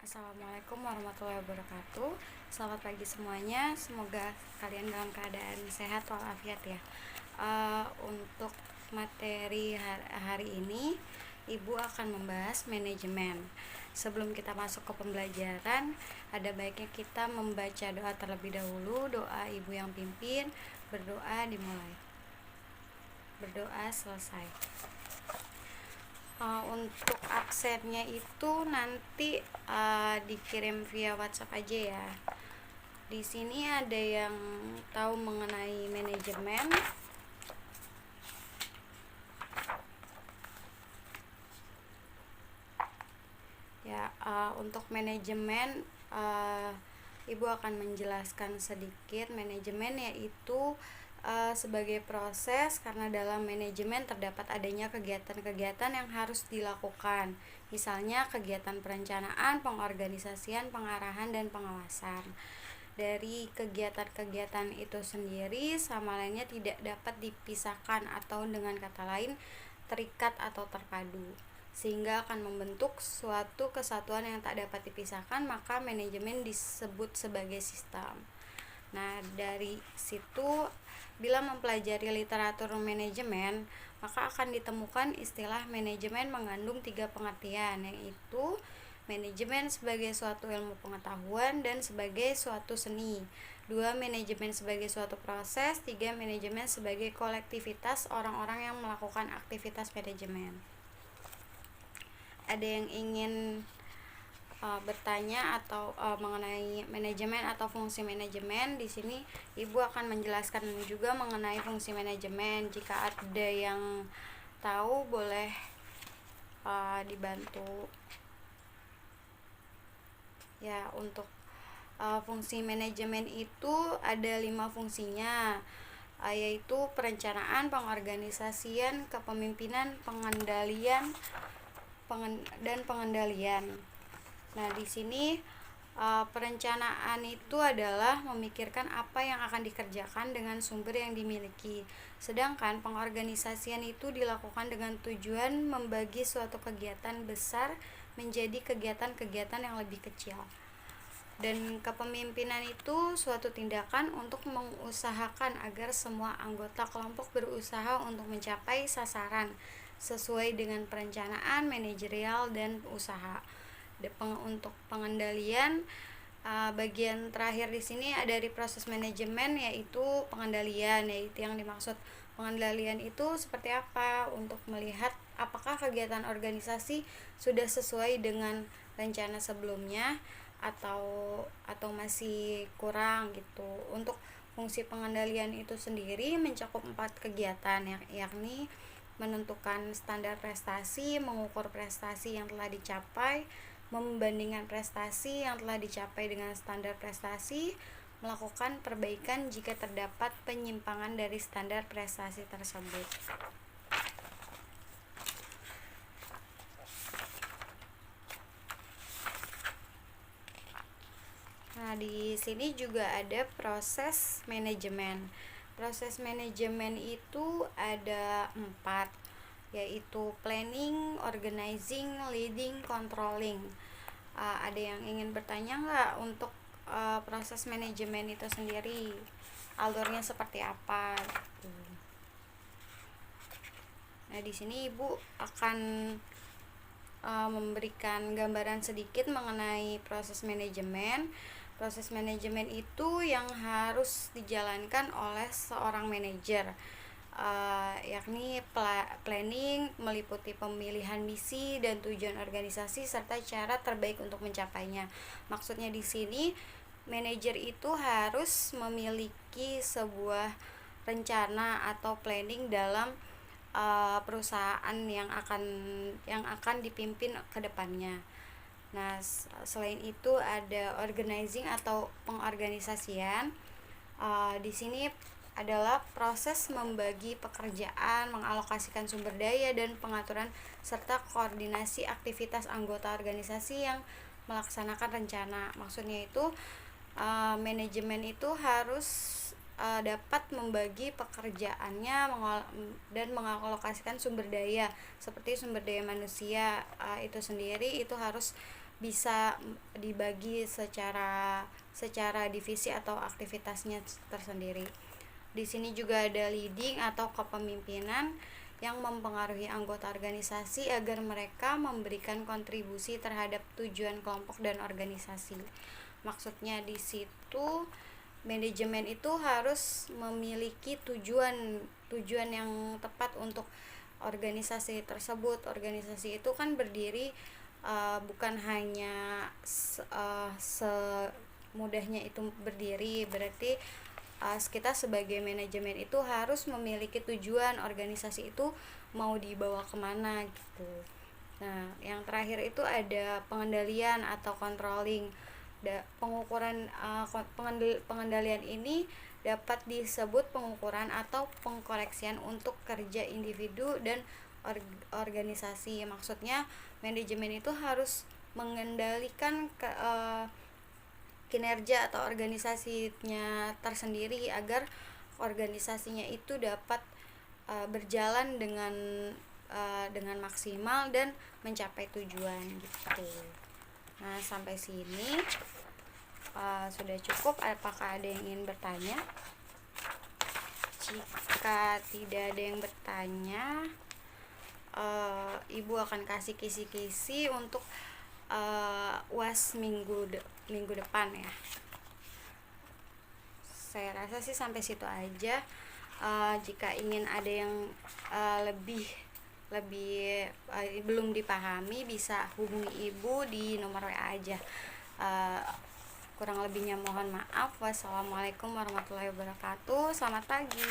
Assalamualaikum warahmatullahi wabarakatuh. Selamat pagi semuanya. Semoga kalian dalam keadaan sehat walafiat ya. Untuk materi hari ini, Ibu akan membahas manajemen. Sebelum kita masuk ke pembelajaran, ada baiknya kita membaca doa terlebih dahulu. Doa Ibu yang pimpin, berdoa dimulai. Berdoa selesai. Untuk aksennya itu nanti dikirim via WhatsApp aja ya. Di sini ada yang tahu mengenai manajemen. Ya, untuk manajemen Ibu akan menjelaskan sedikit. Manajemen yaitu sebagai proses, karena dalam manajemen terdapat adanya kegiatan-kegiatan yang harus dilakukan. Misalnya kegiatan perencanaan, pengorganisasian, pengarahan, dan pengawasan. Dari kegiatan-kegiatan itu sendiri sama lainnya tidak dapat dipisahkan atau dengan kata lain terikat atau terpadu, sehingga akan membentuk suatu kesatuan yang tak dapat dipisahkan, maka manajemen disebut sebagai sistem. Nah, dari situ bila mempelajari literatur manajemen, maka akan ditemukan istilah manajemen mengandung 3 pengertian, yaitu manajemen sebagai suatu ilmu pengetahuan dan sebagai suatu seni. 2. Manajemen sebagai suatu proses. 3. Manajemen sebagai kolektivitas orang-orang yang melakukan aktivitas manajemen. Ada yang ingin bertanya atau mengenai manajemen atau fungsi manajemen? Di sini Ibu akan menjelaskan juga mengenai fungsi manajemen. Jika ada yang tahu boleh dibantu. Ya, untuk fungsi manajemen itu ada 5 fungsinya, yaitu perencanaan, pengorganisasian, kepemimpinan, pengendalian, dan pengendalian. Nah, di sini perencanaan itu adalah memikirkan apa yang akan dikerjakan dengan sumber yang dimiliki. Sedangkan pengorganisasian itu dilakukan dengan tujuan membagi suatu kegiatan besar menjadi kegiatan-kegiatan yang lebih kecil. Dan kepemimpinan itu suatu tindakan untuk mengusahakan agar semua anggota kelompok berusaha untuk mencapai sasaran sesuai dengan perencanaan manajerial dan usaha. Untuk pengendalian, bagian terakhir di sini ada dari proses manajemen, yaitu pengendalian. Yaitu yang dimaksud pengendalian itu seperti apa, untuk melihat apakah kegiatan organisasi sudah sesuai dengan rencana sebelumnya atau masih kurang gitu. Untuk fungsi pengendalian itu sendiri mencakup 4 kegiatan, yakni menentukan standar prestasi, mengukur prestasi yang telah dicapai, membandingkan prestasi yang telah dicapai dengan standar prestasi, melakukan perbaikan jika terdapat penyimpangan dari standar prestasi tersebut. Nah, di sini juga ada proses manajemen. Proses manajemen itu ada 4, yaitu planning, organizing, leading, controlling. Ada yang ingin bertanya nggak untuk proses manajemen itu sendiri, alurnya seperti apa gitu. Nah, di sini Ibu akan memberikan gambaran sedikit mengenai proses manajemen. Proses manajemen itu yang harus dijalankan oleh seorang manajer, yakni planning, meliputi pemilihan misi dan tujuan organisasi serta cara terbaik untuk mencapainya. Maksudnya di sini manajer itu harus memiliki sebuah rencana atau planning dalam perusahaan yang akan dipimpin ke depannya. Nah, selain itu ada organizing atau pengorganisasian. Di sini adalah proses membagi pekerjaan, mengalokasikan sumber daya dan pengaturan serta koordinasi aktivitas anggota organisasi yang melaksanakan rencana. Maksudnya itu manajemen itu harus dapat membagi pekerjaannya dan mengalokasikan sumber daya, seperti sumber daya manusia itu sendiri itu harus bisa dibagi secara divisi atau aktivitasnya tersendiri. Di sini juga ada leading atau kepemimpinan yang mempengaruhi anggota organisasi agar mereka memberikan kontribusi terhadap tujuan kelompok dan organisasi. Maksudnya di situ manajemen itu harus memiliki tujuan yang tepat untuk organisasi tersebut. Organisasi itu kan berdiri bukan hanya semudahnya itu berdiri, berarti kita sebagai manajemen itu harus memiliki tujuan organisasi itu mau dibawa kemana gitu. Nah, yang terakhir itu ada pengendalian atau controlling. Pengukuran pengendalian ini dapat disebut pengukuran atau pengkoreksian untuk kerja individu dan organisasi. Maksudnya manajemen itu harus mengendalikan kinerja atau organisasinya tersendiri agar organisasinya itu dapat berjalan dengan maksimal dan mencapai tujuan gitu. Nah, sampai sini sudah cukup. Apakah ada yang ingin bertanya? Jika tidak ada yang bertanya, Ibu akan kasih kisi-kisi untuk UAS minggu depan ya. Saya rasa sih sampai situ aja. Jika ingin ada yang lebih belum dipahami, bisa hubungi Ibu di nomor WA aja. Kurang lebihnya mohon maaf. Wassalamualaikum warahmatullahi wabarakatuh. Selamat pagi.